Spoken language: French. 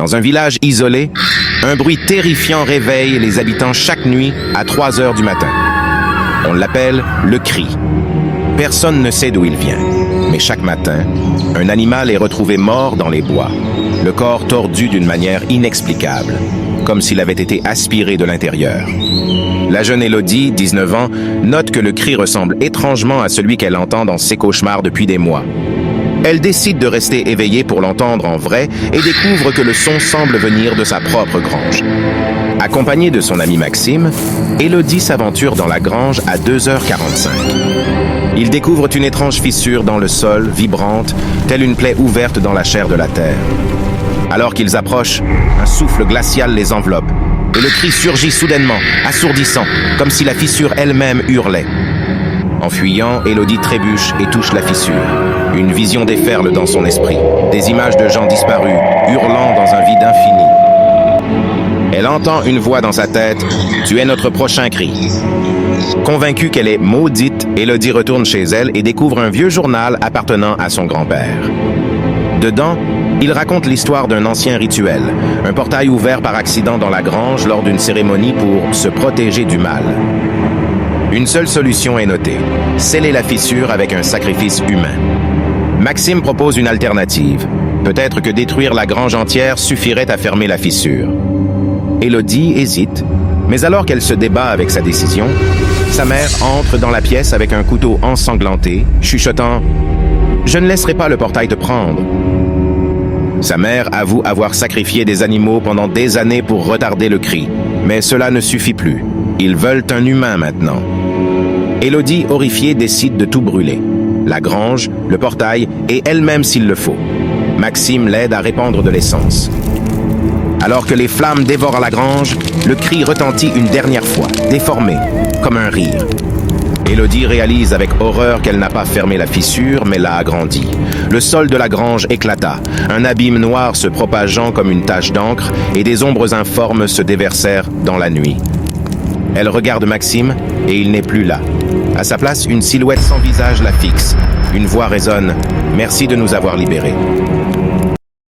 Dans un village isolé, un bruit terrifiant réveille les habitants chaque nuit à 3 heures du matin. On l'appelle le cri. Personne ne sait d'où il vient, mais chaque matin, un animal est retrouvé mort dans les bois, le corps tordu d'une manière inexplicable, comme s'il avait été aspiré de l'intérieur. La jeune Élodie, 19 ans, note que le cri ressemble étrangement à celui qu'elle entend dans ses cauchemars depuis des mois. Elle décide de rester éveillée pour l'entendre en vrai et découvre que le son semble venir de sa propre grange. Accompagnée de son ami Maxime, Élodie s'aventure dans la grange à 2h45. Ils découvrent une étrange fissure dans le sol, vibrante, telle une plaie ouverte dans la chair de la terre. Alors qu'ils approchent, un souffle glacial les enveloppe, et le cri surgit soudainement, assourdissant, comme si la fissure elle-même hurlait. En fuyant, Élodie trébuche et touche la fissure. Une vision déferle dans son esprit. Des images de gens disparus, hurlant dans un vide infini. Elle entend une voix dans sa tête « Tu es notre prochain cri ». Convaincue qu'elle est maudite, Élodie retourne chez elle et découvre un vieux journal appartenant à son grand-père. Dedans, il raconte l'histoire d'un ancien rituel, un portail ouvert par accident dans la grange lors d'une cérémonie pour se protéger du mal. Une seule solution est notée, sceller la fissure avec un sacrifice humain. Maxime propose une alternative. Peut-être que détruire la grange entière suffirait à fermer la fissure. Élodie hésite, mais alors qu'elle se débat avec sa décision, sa mère entre dans la pièce avec un couteau ensanglanté, chuchotant « Je ne laisserai pas le portail te prendre ». Sa mère avoue avoir sacrifié des animaux pendant des années pour retarder le cri, mais cela ne suffit plus. Ils veulent un humain maintenant. Élodie, horrifiée, décide de tout brûler. La grange, le portail et elle-même s'il le faut. Maxime l'aide à répandre de l'essence. Alors que les flammes dévorent la grange, le cri retentit une dernière fois, déformé, comme un rire. Élodie réalise avec horreur qu'elle n'a pas fermé la fissure, mais l'a agrandie. Le sol de la grange éclata, un abîme noir se propageant comme une tache d'encre et des ombres informes se déversèrent dans la nuit. Elle regarde Maxime et il n'est plus là. À sa place, une silhouette sans visage la fixe. Une voix résonne « Merci de nous avoir libérés ».